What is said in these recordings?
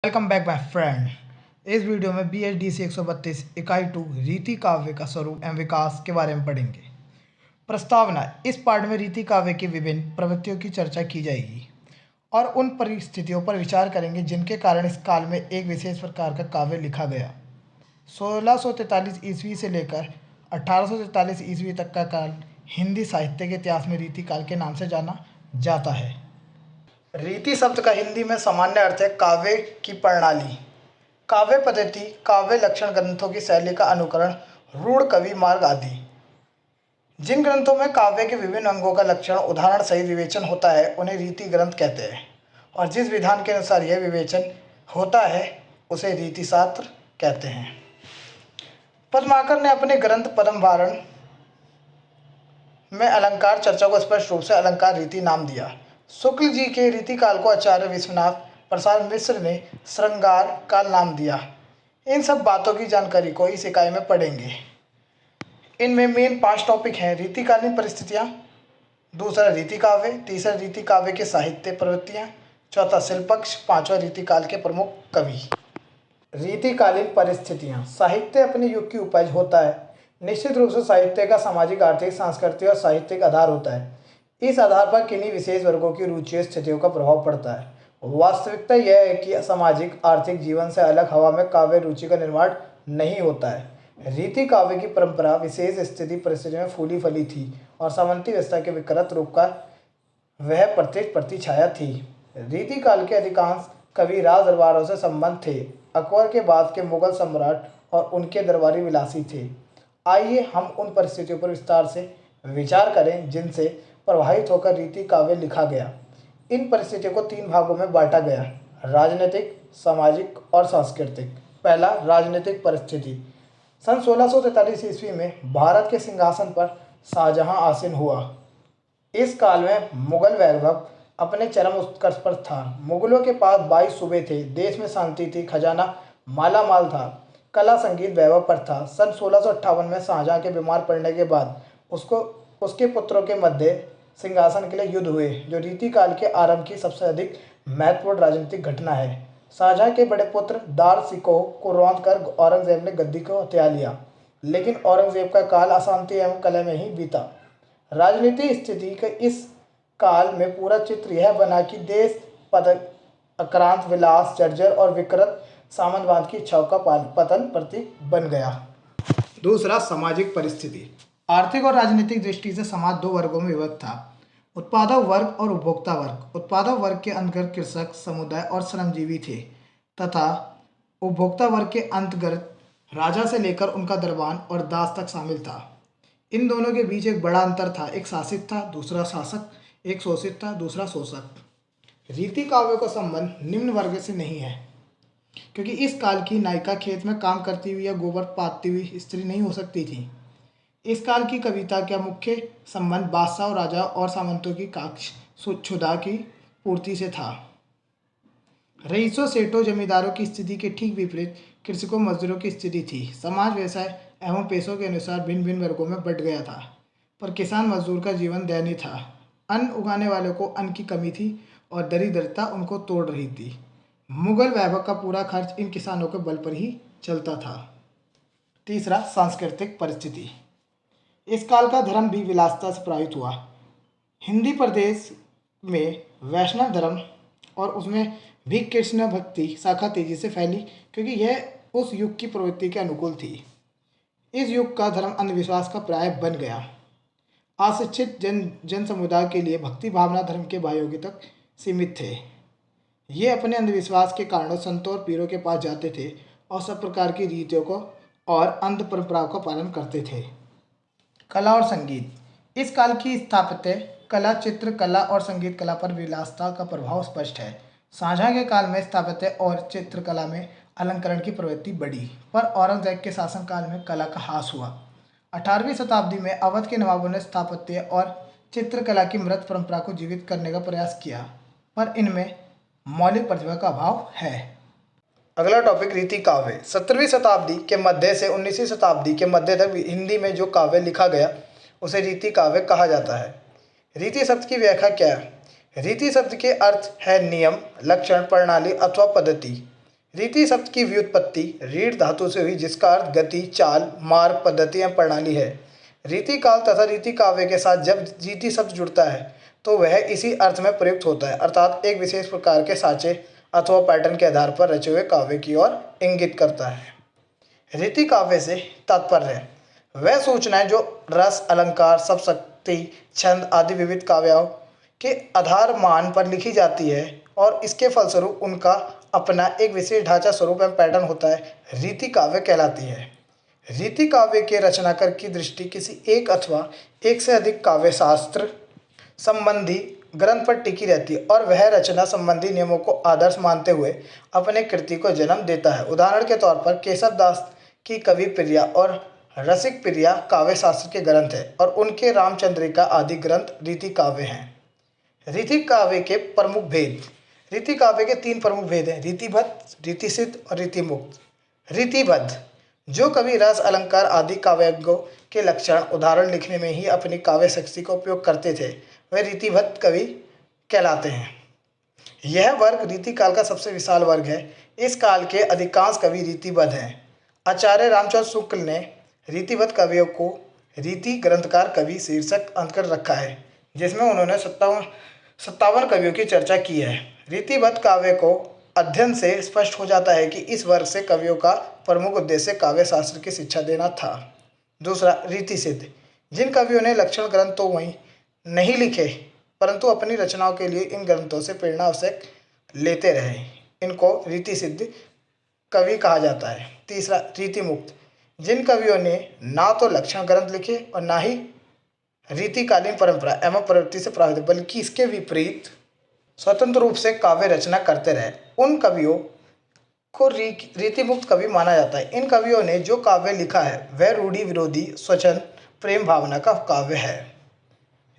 Welcome back my friend. इस video में BHDC 132 इकाई 2 रीति काव्य का स्वरूप एवं विकास के बारे में पढ़ेंगे। प्रस्तावना: इस पाठ में रीति काव्य की विभिन्न प्रवृत्तियों की चर्चा की जाएगी और उन परिस्थितियों पर विचार करेंगे जिनके कारण इस काल में एक विशेष प्रकार का काव्य लिखा गया। 1643 ईस्वी से लेकर 1843 ईस्वी तक का काल हिंदी साहित्य के इतिहास में रीति काल के नाम से जाना जाता है। रीति शब्द का हिंदी में सामान्य अर्थ है काव्य की प्रणाली, काव्य पद्धति, काव्य लक्षण, ग्रंथों की शैली का अनुकरण, रूढ़ कवि मार्ग आदि। जिन ग्रंथों में काव्य के विभिन्न अंगों का लक्षण उदाहरण सहित विवेचन होता है उन्हें रीति ग्रंथ कहते हैं और जिस विधान के अनुसार यह विवेचन होता है उसे रीति शास्त्र कहते हैं। पद्माकर ने अपने ग्रंथ पद्मवारण में अलंकार चर्चा को स्पष्ट रूप से अलंकार रीति नाम दिया। शुक्ल जी के रीति काल को आचार्य विश्वनाथ प्रसाद मिश्र ने श्रृंगार काल नाम दिया। इन सब बातों की जानकारी को इस इकाई में पढ़ेंगे। इनमें मेन 5 टॉपिक हैं: रीतिकालीन परिस्थितियाँ, दूसरा रीति काव्य, तीसरा रीति काव्य के साहित्य प्रवृत्तियाँ, चौथा शिल्प पक्ष, पांचवा रीति काल के प्रमुख कवि। रीतिकालीन परिस्थितियाँ: साहित्य अपने युग की उपज होता है। निश्चित रूप से साहित्य का सामाजिक, आर्थिक, सांस्कृतिक और साहित्यिक आधार होता है। इस आधार पर किन्हीं विशेष वर्गों की रुचियों स्थितियों का प्रभाव पड़ता है। वास्तविकता यह है कि सामाजिक आर्थिक जीवन से अलग हवा में काव्य रुचि का निर्माण नहीं होता है। रीति काव्य की परंपरा विशेष स्थिति परिस्थिति में फूली फली थी और सामंती व्यवस्था के विकृत रूप का वह प्रतिछाया थी। रीति काल के अधिकांश कवि राज दरबारों से संबंध थे। अकबर के बाद के मुगल सम्राट और उनके दरबारी विलासी थे। आइए हम उन परिस्थितियों पर विस्तार से विचार करें जिनसे प्रभावित होकर रीति काव्य लिखा गया। इन परिस्थितियों को 3 भागों में बांटा गया: राजनीतिक, सामाजिक और सांस्कृतिक। पहला, राजनीतिक परिस्थिति। सन 1643 ईस्वी में भारत के सिंहासन पर शाहजहां आसीन हुआ। इस काल में मुगल वैभव अपने चरम उत्कर्ष पर था। मुगलों के पास 22 सूबे थे, देश में शांति थी, खजाना माला माल था, कला संगीत वैभव पर था। सन 1658 में शाहजहां के बीमार पड़ने के बाद उसके पुत्रों के मध्य सिंहासन के लिए युद्ध हुए, जो रीति काल के आरंभ की सबसे अधिक महत्वपूर्ण राजनीतिक घटना है। शाहजहां के बड़े पुत्र दार शिकोह को रौंद कर औरंगजेब ने गद्दी को हथिया लिया, लेकिन औरंगजेब का काल अशांति एवं कलह में ही बीता। राजनीतिक स्थिति के इस काल में पूरा चित्र यह बना कि देश आक्रांत, विलास, जर्जर और विकृत सामंतवाद की इच्छाओं का पतन प्रतीक बन गया। दूसरा, सामाजिक परिस्थिति। आर्थिक और राजनीतिक दृष्टि से समाज 2 वर्गों में विभक्त था: उत्पादक वर्ग और उपभोक्ता वर्ग। उत्पादक वर्ग के अंतर्गत कृषक समुदाय और श्रमजीवी थे तथा उपभोक्ता वर्ग के अंतर्गत राजा से लेकर उनका दरबान और दास तक शामिल था। इन दोनों के बीच एक बड़ा अंतर था: एक शासित था, दूसरा शासक; एक शोषित था, दूसरा शोषक। रीति काव्य का संबंध निम्न वर्ग से नहीं है, क्योंकि इस काल की नायिका खेत में काम करती हुई या गोबर पाथती हुई स्त्री नहीं हो सकती थी। इस काल की कविता का मुख्य संबंध बादशाह, राजा और सामंतों की क्षुधा की पूर्ति से था। रईसों, सेठों, जमींदारों की स्थिति के ठीक विपरीत कृषकों, मजदूरों की स्थिति थी। समाज व्यवसाय एवं पेशों के अनुसार भिन्न भिन्न वर्गों में बंट गया था, पर किसान मजदूर का जीवन दयनीय था। अन्न उगाने वालों को अन्न की कमी थी और दरिद्रता उनको तोड़ रही थी। मुगल वैभव का पूरा खर्च इन किसानों के बल पर ही चलता था। तीसरा, सांस्कृतिक परिस्थिति। इस काल का धर्म भी विलासिता से प्रभावित हुआ। हिंदी प्रदेश में वैष्णव धर्म और उसमें भी कृष्ण भक्ति शाखा तेजी से फैली, क्योंकि यह उस युग की प्रवृत्ति के अनुकूल थी। इस युग का धर्म अंधविश्वास का पर्याय बन गया। अशिक्षित जन समुदाय के लिए भक्ति भावना धर्म के बाह्यों तक सीमित थे। ये अपने अंधविश्वास के कारण संतों और पीरों के पास जाते थे और सब प्रकार की रीतियों को और अंध परंपराओं का पालन करते थे। कला और संगीत। इस काल की स्थापत्य कला, चित्र कला और संगीत कला पर विलासिता का प्रभाव स्पष्ट है। शाहजहां के काल में स्थापत्य और चित्रकला में अलंकरण की प्रवृत्ति बढ़ी, पर औरंगजेब के शासनकाल में कला का ह्रास हुआ। 18वीं शताब्दी में अवध के नवाबों ने स्थापत्य और चित्रकला की मृत परंपरा को जीवित करने का प्रयास किया, पर इनमें मौलिक प्रतिभा का अभाव है। अगला टॉपिक, रीति काव्य। 17वीं शताब्दी के मध्य से 19वीं शताब्दी के मध्य तक हिंदी में जो काव्य लिखा गया उसे रीति काव्य कहा जाता है। रीति शब्द की व्याख्या क्या है? रीति शब्द के अर्थ है नियम, लक्षण, प्रणाली अथवा पद्धति। रीति शब्द की व्युत्पत्ति रीढ़ धातु से हुई, जिसका अर्थ गति, चाल, मार्ग, पद्धति या प्रणाली है। रीति काल तथा रीति काव्य के साथ जब रीति शब्द जुड़ता है तो वह इसी अर्थ में प्रयुक्त होता है, अर्थात एक विशेष प्रकार के साँचे अथवा पैटर्न के आधार पर रचे हुए काव्य की ओर इंगित करता है। रीति काव्य से तात्पर्य वह सूचनाएं जो रस, अलंकार, सप्तशती, छंद आदि विविध काव्यों के आधार मान पर लिखी जाती है और इसके फलस्वरूप उनका अपना एक विशेष ढांचा, स्वरूप एवं पैटर्न होता है, रीति काव्य कहलाती है। रीति काव्य के रचनाकार की दृष्टि किसी एक अथवा एक से अधिक काव्य शास्त्र संबंधी ग्रंथ पर टिकी रहती है और वह रचना संबंधी नियमों को आदर्श मानते हुए अपने कृति को जन्म देता है। उदाहरण के तौर पर केशव दास की कवि प्रिया और रसिक प्रिया काव्य शास्त्र के ग्रंथ हैं और उनके रामचंद्रिका आदि ग्रंथ रीति काव्य हैं। रीति काव्य के प्रमुख भेद। रीति काव्य के 3 प्रमुख भेद हैं: रीतिबद्ध, रीतिसिद्ध और रीतिमुक्त। रीतिबद्ध जो कवि रस, अलंकार आदि काव्यों के लक्षण उदाहरण लिखने में ही अपनी काव्य शक्ति का उपयोग करते थे, वे रीतिबद्ध कवि कहलाते हैं। यह वर्ग रीति काल का सबसे विशाल वर्ग है। इस काल के अधिकांश कवि रीतिबद्ध हैं। आचार्य रामचंद्र शुक्ल ने रीतिबद्ध कवियों को रीति ग्रंथकार कवि शीर्षक अंतर्गत रखा है, जिसमें उन्होंने 57 कवियों की चर्चा की है। रीतिबद्ध काव्य को अध्ययन से स्पष्ट हो जाता है कि इस वर्ग से कवियों का प्रमुख उद्देश्य काव्य शास्त्र की शिक्षा देना था। दूसरा, रीति सिद्ध जिन कवियों ने लक्षण ग्रंथ तो वहीं नहीं लिखे परंतु अपनी रचनाओं के लिए इन ग्रंथों से प्रेरणा आवश्यक लेते रहे, इनको रीति सिद्ध कवि कहा जाता है। तीसरा, रीति मुक्त जिन कवियों ने ना तो लक्षण ग्रंथ लिखे और ना ही रीतिकालीन परंपरा एवं प्रवृत्ति से प्रभावित, बल्कि इसके विपरीत स्वतंत्र रूप से काव्य रचना करते रहे, उन कवियों को रीति मुक्त कवि माना जाता है। इन कवियों ने जो काव्य लिखा है वह रूढ़ि विरोधी, स्वच्छंद, प्रेम भावना का काव्य है।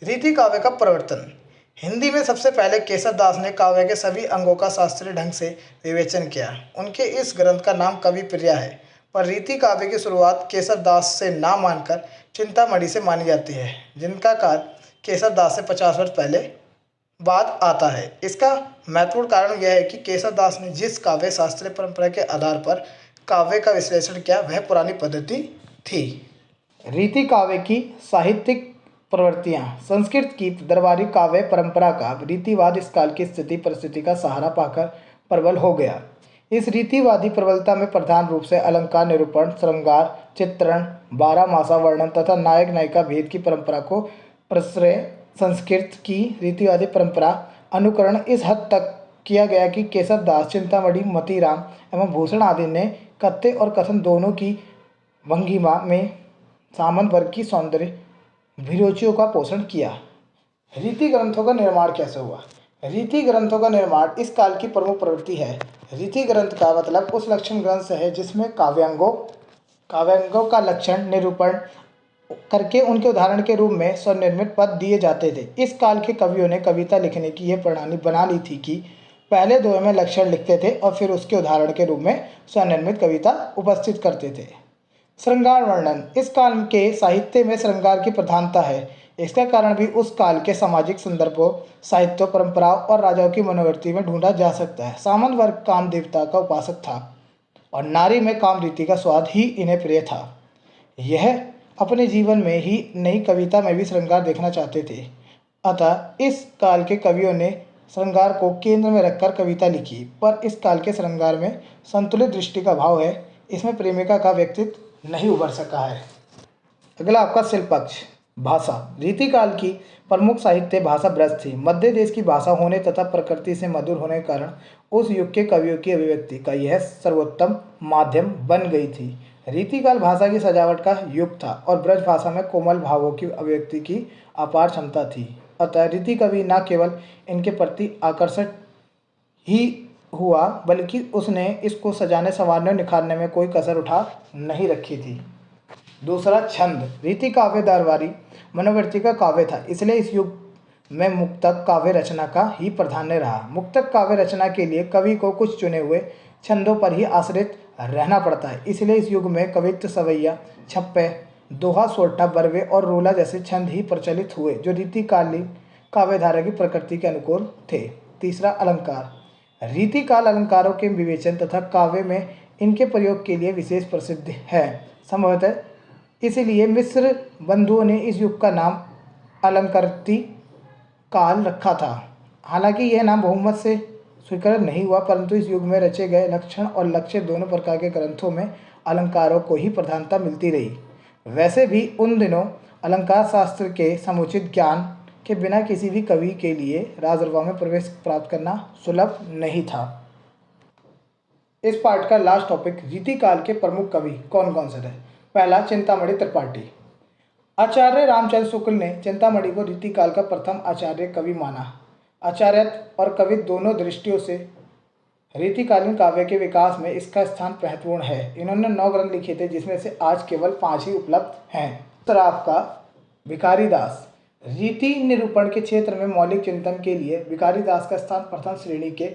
रीति काव्य का प्रवर्तन। हिंदी में सबसे पहले केशव दास ने काव्य के सभी अंगों का शास्त्रीय ढंग से विवेचन किया। उनके इस ग्रंथ का नाम कवि प्रिया है, पर रीति काव्य की शुरुआत केशव दास से ना मानकर चिंतामणि से मानी जाती है, जिनका काल केशव दास से 50 वर्ष पहले बाद आता है। इसका महत्वपूर्ण कारण यह है कि केशव दास ने जिस काव्य शास्त्रीय परंपरा के आधार पर काव्य का विश्लेषण किया वह पुरानी पद्धति थी। रीति काव्य की साहित्यिक प्रवृत्तियाँ। संस्कृत की दरबारी काव्य परंपरा का रीतिवाद इस काल की स्थिति परिस्थिति का सहारा पाकर प्रबल हो गया। इस रीतिवादी प्रबलता में प्रधान रूप से अलंकार निरूपण, श्रृंगार, चित्रण, बारहमासा वर्णन तथा नायक नायिका भेद की परंपरा को प्रश्रय। संस्कृत की रीतिवादी परंपरा अनुकरण इस हद तक किया गया कि केशव दास, चिंतामणि, मोतीराम एवं भूषण आदि ने कथ्य और कथन दोनों की भंगिमा में सामंत वर्ग की सौंदर्य अभिरुचियों का पोषण किया। रीति ग्रंथों का निर्माण कैसे हुआ? रीति ग्रंथों का निर्माण इस काल की प्रमुख प्रवृत्ति है। रीति ग्रंथ का मतलब उस लक्षण ग्रंथ से है जिसमें काव्यांगों का लक्षण निरूपण करके उनके उदाहरण के रूप में स्वनिर्मित पद दिए जाते थे। इस काल के कवियों ने कविता लिखने की यह प्रणाली बना ली थी कि पहले 2 में लक्षण लिखते थे और फिर उसके उदाहरण के रूप में स्वनिर्मित कविता उपस्थित करते थे। श्रृंगार वर्णन। इस काल के साहित्य में श्रृंगार की प्रधानता है। इसका कारण भी उस काल के सामाजिक संदर्भों, साहित्यों, परंपराओं और राजाओं की मनोवृत्ति में ढूंढा जा सकता है। सामंत वर्ग काम देवता का उपासक था और नारी में काम रीति का स्वाद ही इन्हें प्रिय था। यह अपने जीवन में ही नहीं, कविता में भी श्रृंगार देखना चाहते थे। अतः इस काल के कवियों ने श्रृंगार को केंद्र में रखकर कविता लिखी, पर इस काल के श्रृंगार में संतुलित दृष्टि का भाव है। इसमें प्रेमिका का व्यक्तित्व नहीं उभर सका है। अगला आपका शिल्प पक्ष। भाषा। रीतिकाल की प्रमुख साहित्य भाषा ब्रज थी। मध्य देश की भाषा होने तथा प्रकृति से मधुर होने के कारण उस युग के कवियों की अभिव्यक्ति का यह सर्वोत्तम माध्यम बन गई थी। रीतिकाल भाषा की सजावट का युग था और ब्रज भाषा में कोमल भावों की अभिव्यक्ति की अपार क्षमता थी। अतः रीति कवि न केवल इनके प्रति आकर्षक ही हुआ बल्कि उसने इसको सजाने, संवारने और निखारने में कोई कसर उठा नहीं रखी थी। दूसरा, छंद। रीति काव्य दरबारी मनोवृत्ति का काव्य था, इसलिए इस युग में मुक्तक काव्य रचना का ही प्राधान्य रहा। मुक्तक काव्य रचना के लिए कवि को कुछ चुने हुए छंदों पर ही आश्रित रहना पड़ता है। इसलिए इस युग में कवित्व, सवैया, छप्पे, दोहा, सोरठा, बरवे और रोला जैसे छंद ही प्रचलित हुए जो रीतिकालीन काव्यधारा की प्रकृति के अनुकूल थे। तीसरा, अलंकार। रीतिकाल अलंकारों के विवेचन तथा काव्य में इनके प्रयोग के लिए विशेष प्रसिद्ध है। संभवतः इसलिए मिस्र बंधुओं ने इस युग का नाम अलंकृति काल रखा था। हालांकि यह नाम बहुमत से स्वीकार नहीं हुआ, परंतु इस युग में रचे गए लक्षण और लक्ष्य दोनों प्रकार के ग्रंथों में अलंकारों को ही प्रधानता मिलती रही। वैसे भी उन दिनों अलंकार शास्त्र के समुचित ज्ञान के बिना किसी भी कवि के लिए राजदरबार में प्रवेश प्राप्त करना सुलभ नहीं था। इस पार्ट का लास्ट टॉपिक, रीतिकाल के प्रमुख कवि कौन कौन से थे। पहला, चिंतामणि त्रिपाठी। आचार्य रामचंद्र शुक्ल ने चिंतामणि को रीतिकाल का प्रथम आचार्य कवि माना। आचार्यत्व और कवि दोनों दृष्टियों से रीतिकालीन काव्य के विकास में इसका स्थान महत्वपूर्ण है। इन्होंने 9 ग्रंथ लिखे थे, जिसमें से आज केवल 5 ही उपलब्ध हैं। दूसरा आपका भिखारी दास। रीति निरूपण के क्षेत्र में मौलिक चिंतन के लिए भिखारी दास का स्थान प्रथम श्रेणी के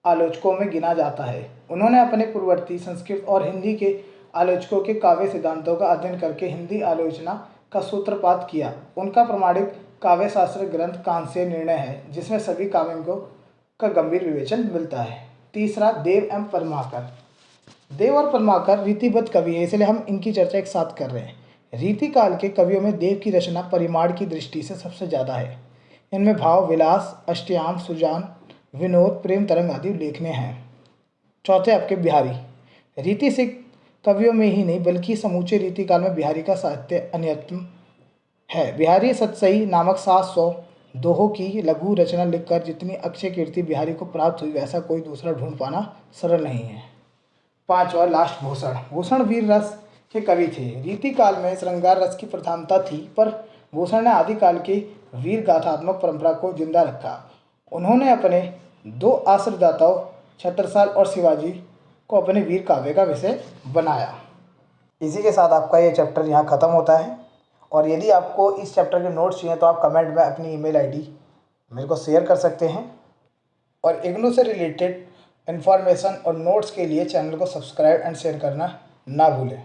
आलोचकों में गिना जाता है। उन्होंने अपने पूर्ववर्ती संस्कृत और हिंदी के आलोचकों के काव्य सिद्धांतों का अध्ययन करके हिंदी आलोचना का सूत्रपात किया। उनका प्रमाणिक काव्य शास्त्र ग्रंथ कांस्य निर्णय है, जिसमें सभी काव्यों का गंभीर विवेचन मिलता है। तीसरा, देव एवं पद्माकर। देव और पद्माकर रीतिबद्ध कवि है, इसलिए हम इनकी चर्चा एक साथ कर रहे हैं। रीतिकाल के कवियों में देव की रचना परिमाण की दृष्टि से सबसे ज़्यादा है। इनमें भाव विलास, अष्टयाम, सुजान, विनोद, प्रेम तरंग आदि उल्लेखनीय हैं। चौथे आपके बिहारी। रीति से कवियों में ही नहीं बल्कि समूचे रीतिकाल में बिहारी का साहित्य अन्यतम है। बिहारी सतसई नामक 700 दोहों की लघु रचना लिखकर जितनी अक्षय कीर्ति बिहारी को प्राप्त हुई, वैसा कोई दूसरा ढूंढ पाना सरल नहीं है। पांचवा, लास्ट, भूषण। भूषण वीर रस के कवि थे। रीतिकाल में श्रृंगार रस की प्रधानता थी, पर भूषण ने आदिकाल की वीर गाथात्मक परंपरा को जिंदा रखा। उन्होंने अपने 2 आश्रयदाताओं छत्रसाल और शिवाजी को अपने वीर काव्य का विषय बनाया। इसी के साथ आपका ये चैप्टर यहाँ ख़त्म होता है। और यदि आपको इस चैप्टर के नोट्स चाहिए तो आप कमेंट में अपनी ईमेल आईडी मेरे को शेयर कर सकते हैं। और इग्नू से रिलेटेड इन्फॉर्मेशन और नोट्स के लिए चैनल को सब्सक्राइब एंड शेयर करना ना भूलें।